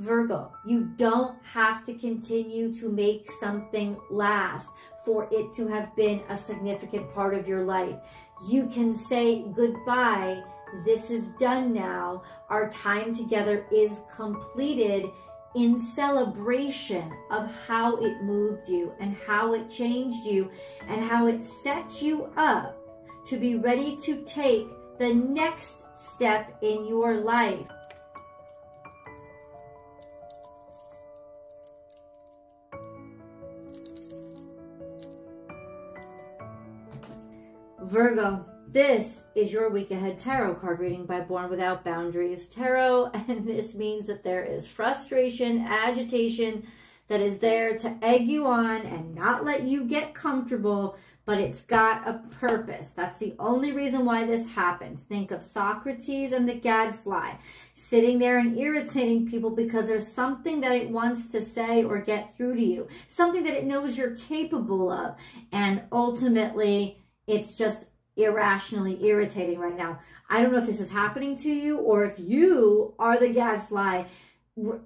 Virgo, you don't have to continue to make something last for it to have been a significant part of your life. You can say goodbye. This is done now. Our time together is completed, in celebration of how it moved you and how it changed you and how it sets you up to be ready to take the next step in your life. Virgo, this is your week ahead tarot card reading by Born Without Boundaries Tarot, and this means that there is frustration, agitation that is there to egg you on and not let you get comfortable, but it's got a purpose. That's the only reason why this happens. Think of Socrates and the gadfly sitting there and irritating people because there's something that it wants to say or get through to you, something that it knows you're capable of, and ultimately it's just irrationally irritating right now. I don't know if this is happening to you or if you are the gadfly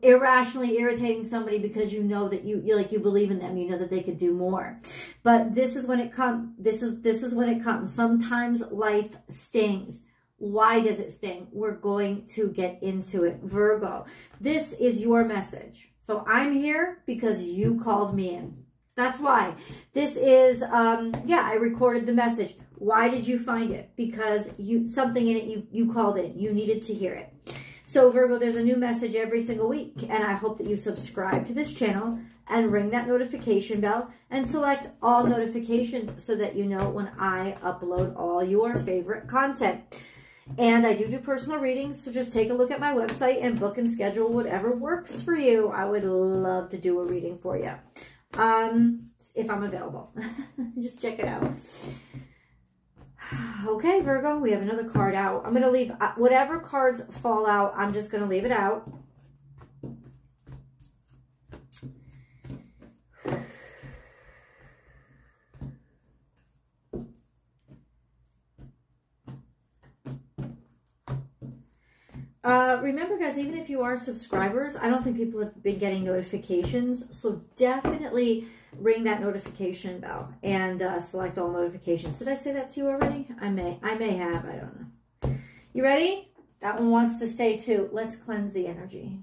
irrationally irritating somebody because you know that you believe in them, you know that they could do more. But this is when it comes. This is when it comes. Sometimes life stings. Why does it sting? We're going to get into it. Virgo, this is your message. So I'm here because you called me in. That's why. This is, I recorded the message. Why did you find it? Because something in it you called in. You needed to hear it. So Virgo, there's a new message every single week. And I hope that you subscribe to this channel and ring that notification bell and select all notifications so that you know when I upload all your favorite content. And I do personal readings, so just take a look at my website and book and schedule whatever works for you. I would love to do a reading for you. If I'm available. Just check it out. Okay, Virgo, we have another card out. I'm going to leave whatever cards fall out. I'm just going to leave it out. Remember, guys, even if you are subscribers, I don't think people have been getting notifications. So definitely ring that notification bell and select all notifications. Did I say that to you already? I may have. I don't know. You ready? That one wants to stay too. Let's cleanse the energy.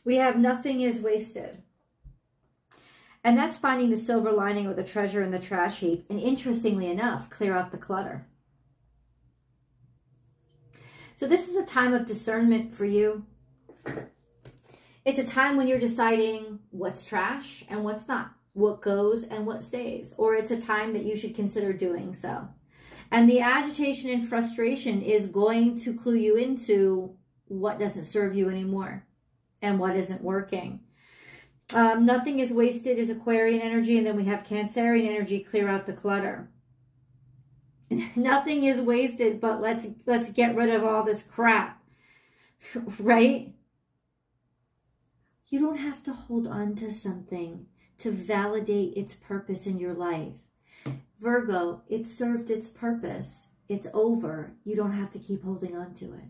We have nothing is wasted. And that's finding the silver lining or the treasure in the trash heap. And interestingly enough, clear out the clutter. So this is a time of discernment for you. It's a time when you're deciding what's trash and what's not, what goes and what stays. Or it's a time that you should consider doing so. And the agitation and frustration is going to clue you into what doesn't serve you anymore and what isn't working. Nothing is wasted is Aquarian energy, and then we have Cancerian energy, clear out the clutter. Nothing is wasted, but let's get rid of all this crap, right? You don't have to hold on to something to validate its purpose in your life. Virgo, it served its purpose. It's over. You don't have to keep holding on to it.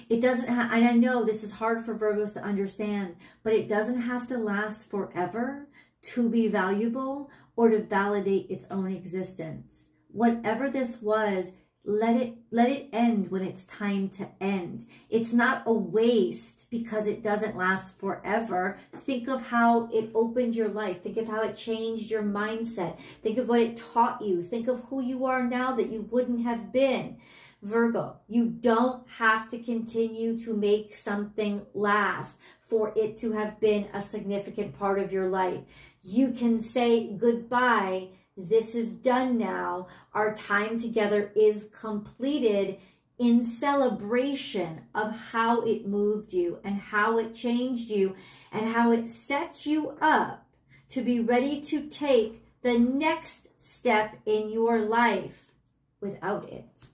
It doesn't have, and I know this is hard for Virgos to understand, but it doesn't have to last forever to be valuable or to validate its own existence. Whatever this was, let it end when it's time to end. It's not a waste because it doesn't last forever. Think of how it opened your life. Think of how it changed your mindset. Think of what it taught you. Think of who you are now that you wouldn't have been. Virgo, you don't have to continue to make something last for it to have been a significant part of your life. You can say goodbye. This is done now. Our time together is completed, in celebration of how it moved you and how it changed you and how it set you up to be ready to take the next step in your life without it.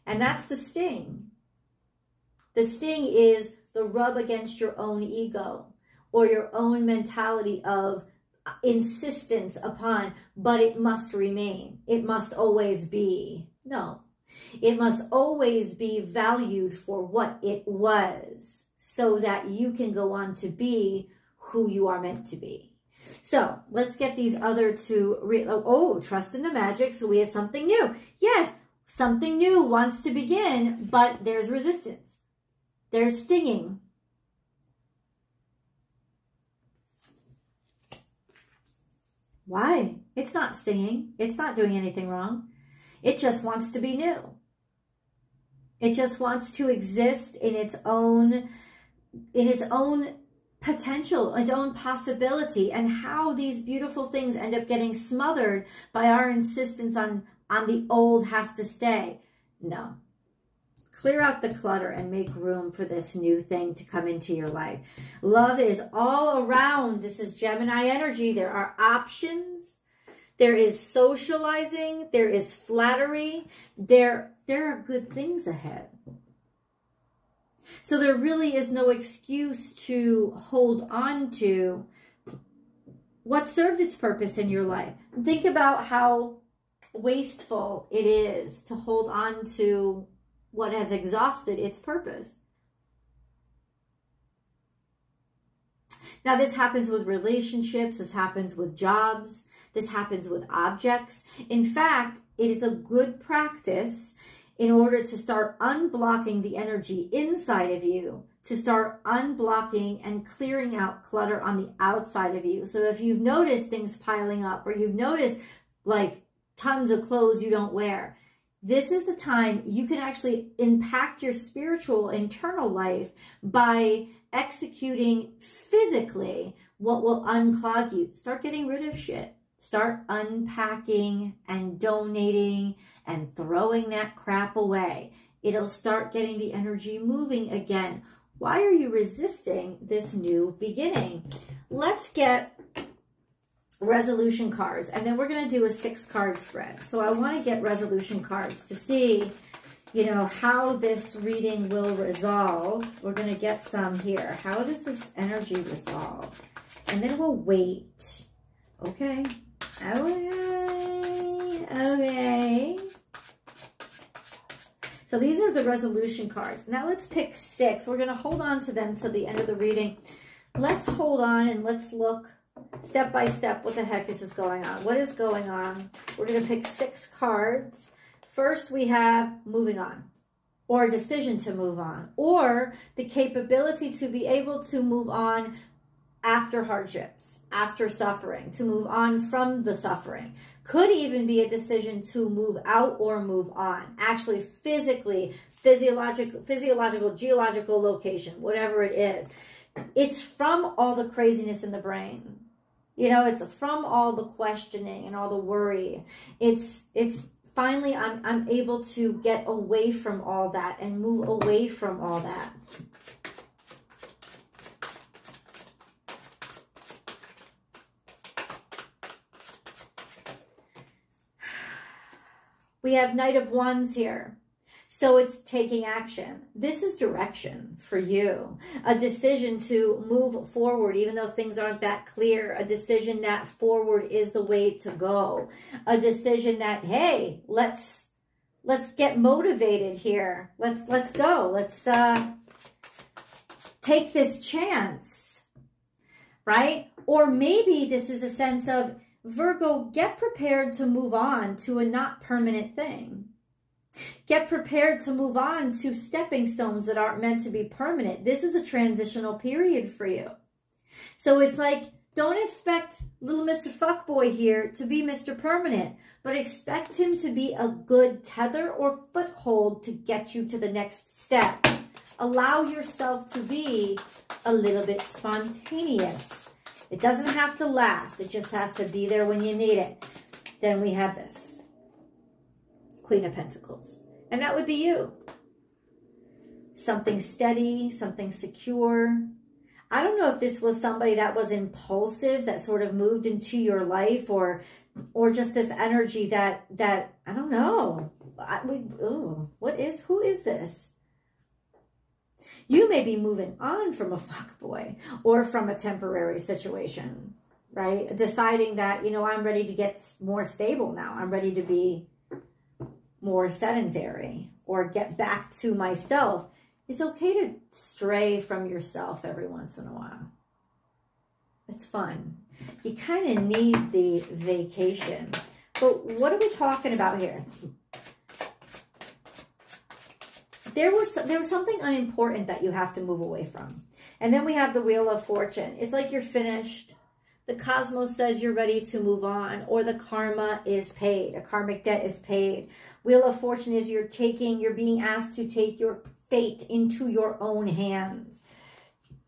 And that's the sting. The sting is the rub against your own ego or your own mentality of insistence upon, but it must remain. It must always be. No, it must always be valued for what it was so that you can go on to be who you are meant to be. So let's get these other two. Trust in the magic. So we have something new. Yes, something new wants to begin, but there's resistance. There's stinging. Why? It's not stinging. It's not doing anything wrong. It just wants to be new. It just wants to exist in its own potential, its own possibility, and how these beautiful things end up getting smothered by our insistence on the old has to stay. No. Clear out the clutter and make room for this new thing to come into your life. Love is all around. This is Gemini energy. There are options. There is socializing. There is flattery. There are good things ahead. So there really is no excuse to hold on to what served its purpose in your life. Think about how wasteful it is to hold on to what has exhausted its purpose. Now, this happens with relationships. This happens with jobs. This happens with objects. In fact, it is a good practice in order to start unblocking the energy inside of you, to start unblocking and clearing out clutter on the outside of you. So if you've noticed things piling up, or you've noticed like tons of clothes you don't wear, this is the time you can actually impact your spiritual internal life by executing physically what will unclog you. Start getting rid of shit. Start unpacking and donating and throwing that crap away. It'll start getting the energy moving again. Why are you resisting this new beginning? Let's get resolution cards, and then we're going to do a 6-card spread. So I want to get resolution cards to see, you know, how this reading will resolve. We're going to get some here. How does this energy resolve? And then we'll wait. Okay. Okay. So these are the resolution cards. Now let's pick 6. We're going to hold on to them till the end of the reading. Let's hold on and let's look step by step. What the heck is going on? What is going on? We're going to pick 6 cards. First, we have moving on, or a decision to move on, or the capability to be able to move on after hardships, after suffering, to move on from the suffering. Could even be a decision to move out or move on. Actually, physically, physiological, geological location, whatever it is. It's from all the craziness in the brain. You know, it's from all the questioning and all the worry. It's finally, I'm able to get away from all that and move away from all that. We have Knight of Wands here. So it's taking action. This is direction for you. A decision to move forward, even though things aren't that clear. A decision that forward is the way to go. A decision that, hey, let's get motivated here. Let's go. Let's take this chance, right? Or maybe this is a sense of, Virgo, get prepared to move on to a not permanent thing. Get prepared to move on to stepping stones that aren't meant to be permanent. This is a transitional period for you. So it's like, don't expect little Mr. Fuckboy here to be Mr. Permanent, but expect him to be a good tether or foothold to get you to the next step. Allow yourself to be a little bit spontaneous It doesn't have to last. It just has to be there when you need it. Then we have this. Queen of Pentacles. And that would be you. Something steady, something secure. I don't know if this was somebody that was impulsive, that sort of moved into your life, or just this energy that I don't know. Who is this? You may be moving on from a fuckboy or from a temporary situation, right? Deciding that, you know, I'm ready to get more stable now. I'm ready to be more sedentary or get back to myself. It's okay to stray from yourself every once in a while. It's fun. You kind of need the vacation. But what are we talking about here? There was something unimportant that you have to move away from. And then we have the Wheel of Fortune. It's like you're finished. The cosmos says you're ready to move on, or the karma is paid. A karmic debt is paid. Wheel of Fortune is you're being asked to take your fate into your own hands.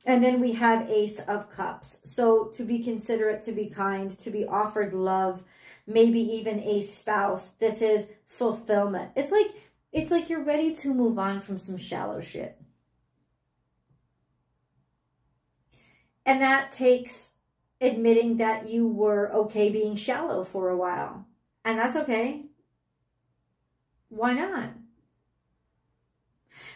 And then we have Ace of Cups. So to be considerate, to be kind, to be offered love, maybe even a spouse. This is fulfillment. It's like you're ready to move on from some shallow shit. And that takes admitting that you were okay being shallow for a while. And that's okay. Why not?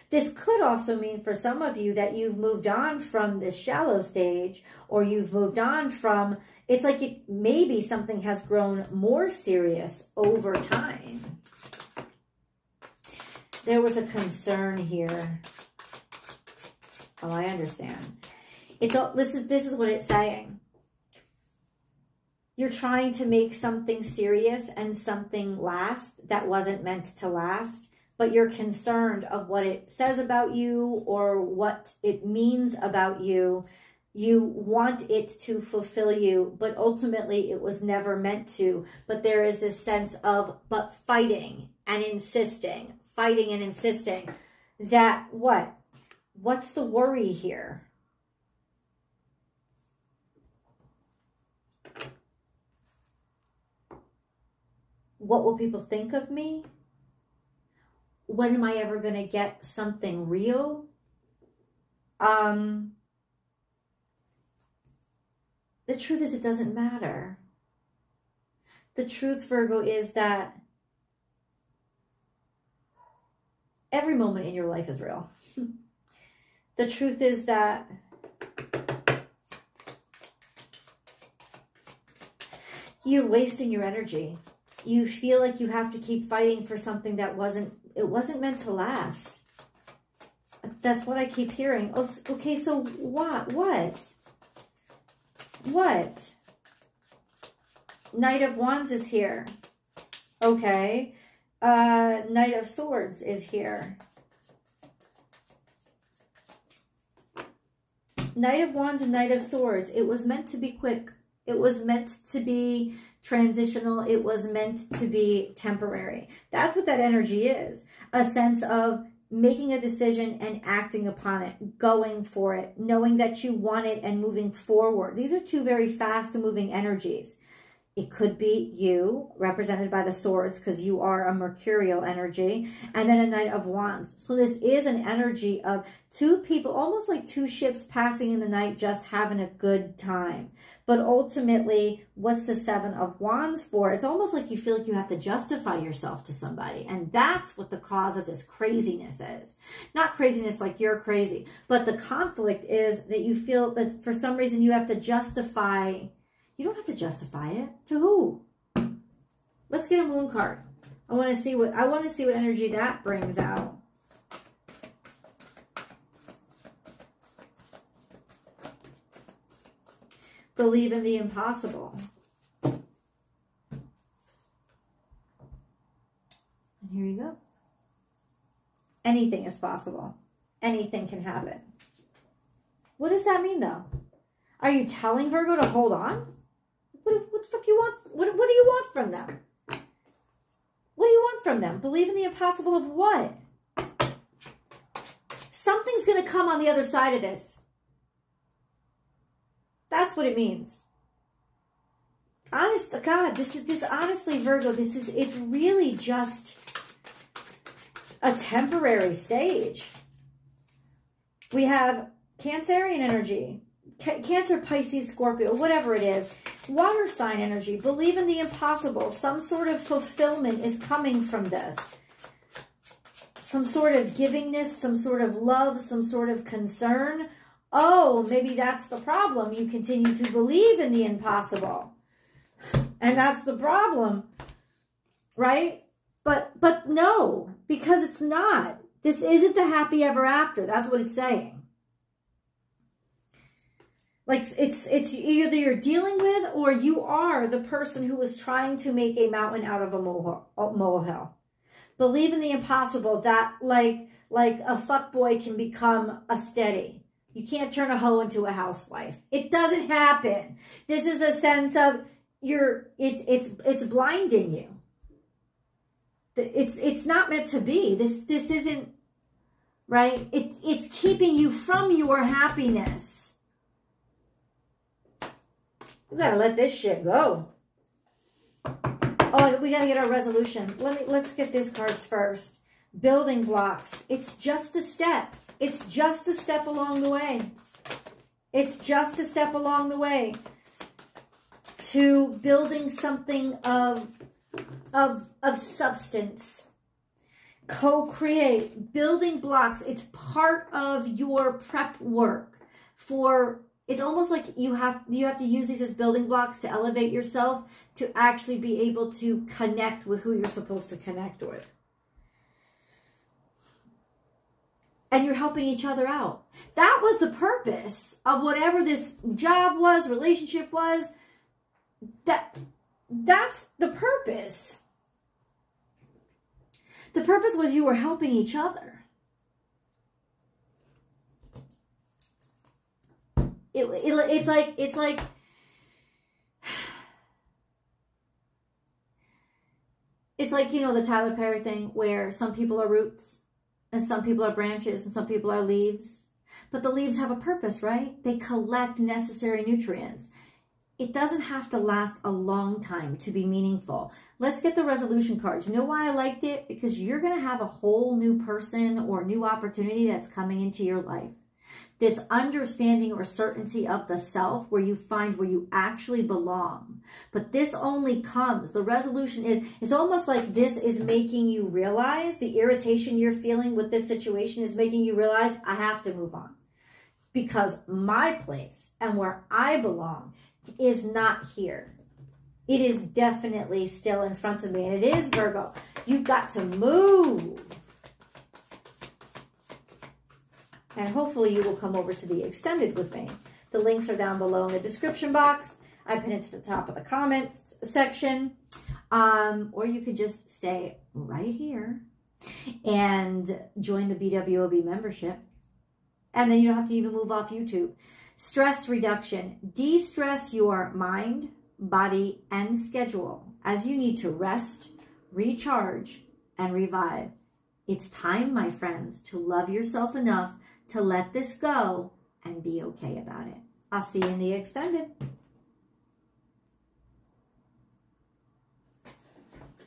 This could also mean for some of you that you've moved on from this shallow stage, or you've moved on from, it's like maybe something has grown more serious over time. There was a concern here. Oh, I understand. This is what it's saying. You're trying to make something serious and something last that wasn't meant to last, but you're concerned of what it says about you or what it means about you. You want it to fulfill you, but ultimately it was never meant to. But there is this sense of, but fighting and insisting that what? What's the worry here? What will people think of me? When am I ever going to get something real? The truth is, it doesn't matter. The truth, Virgo, is that every moment in your life is real. The truth is that you're wasting your energy. You feel like you have to keep fighting for something that wasn't meant to last. That's what I keep hearing. Oh, okay, so what? What? Knight of Wands is here. Okay. Knight of Swords is here. Knight of Wands and Knight of Swords. It was meant to be quick. It was meant to be transitional. It was meant to be temporary. That's what that energy is. A sense of making a decision and acting upon it, going for it, knowing that you want it and moving forward. These are two very fast moving energies. It could be you, represented by the swords, because you are a mercurial energy, and then a Knight of Wands. So this is an energy of two people, almost like two ships passing in the night, just having a good time. But ultimately, what's the Seven of Wands for? It's almost like you feel like you have to justify yourself to somebody. And that's what the cause of this craziness is. Not craziness like you're crazy, but the conflict is that you feel that for some reason you have to justify. You don't have to justify it. To who? Let's get a moon card. I want to see what energy that brings out. Believe in the impossible. And here you go. Anything is possible. Anything can happen. What does that mean, though? Are you telling Virgo to hold on? What the fuck you want? What do you want from them? What do you want from them? Believe in the impossible of what? Something's going to come on the other side of this. That's what it means. Honest to God, this honestly, Virgo, it's really just a temporary stage. We have Cancerian energy, Cancer, Pisces, Scorpio, whatever it is. Water sign energy, believe in the impossible. Some sort of fulfillment is coming from this. Some sort of givingness, some sort of love, some sort of concern. Oh, maybe that's the problem. You continue to believe in the impossible. And that's the problem, right? But no, because it's not. This isn't the happy ever after. That's what it's saying. Like it's either you're dealing with or you are the person who is trying to make a mountain out of a molehill. Believe in the impossible, that like a fuckboy can become a steady. You can't turn a hoe into a housewife. It doesn't happen. This is a sense of it's blinding you. It's not meant to be. This isn't right. It's keeping you from your happiness. We gotta let this shit go. Oh, we gotta get our resolution. Let's get these cards first. Building blocks. It's just a step. It's just a step along the way. It's just a step along the way to building something of substance. Co-create. Building blocks. It's part of your prep work for. It's almost like you have to use these as building blocks to elevate yourself, to actually be able to connect with who you're supposed to connect with. And you're helping each other out. That was the purpose of whatever this job was, relationship was. That's the purpose. The purpose was you were helping each other. It's like, you know, the Tyler Perry thing where some people are roots and some people are branches and some people are leaves. But the leaves have a purpose, right? They collect necessary nutrients. It doesn't have to last a long time to be meaningful. Let's get the resolution cards. You know why I liked it? Because you're going to have a whole new person or new opportunity that's coming into your life. This understanding or certainty of the self where you find where you actually belong. But this only comes, the resolution it's almost like this is making you realize, the irritation you're feeling with this situation is making you realize, I have to move on. Because my place and where I belong is not here. It is definitely still in front of me. And it is, Virgo. You've got to move. And hopefully you will come over to the extended with me. The links are down below in the description box. I pin it to the top of the comments section. Or you could just stay right here and join the BWOB membership. And then you don't have to even move off YouTube. Stress reduction. De-stress your mind, body, and schedule as you need to rest, recharge, and revive. It's time, my friends, to love yourself enough to let this go and be okay about it. I'll see you in the extended.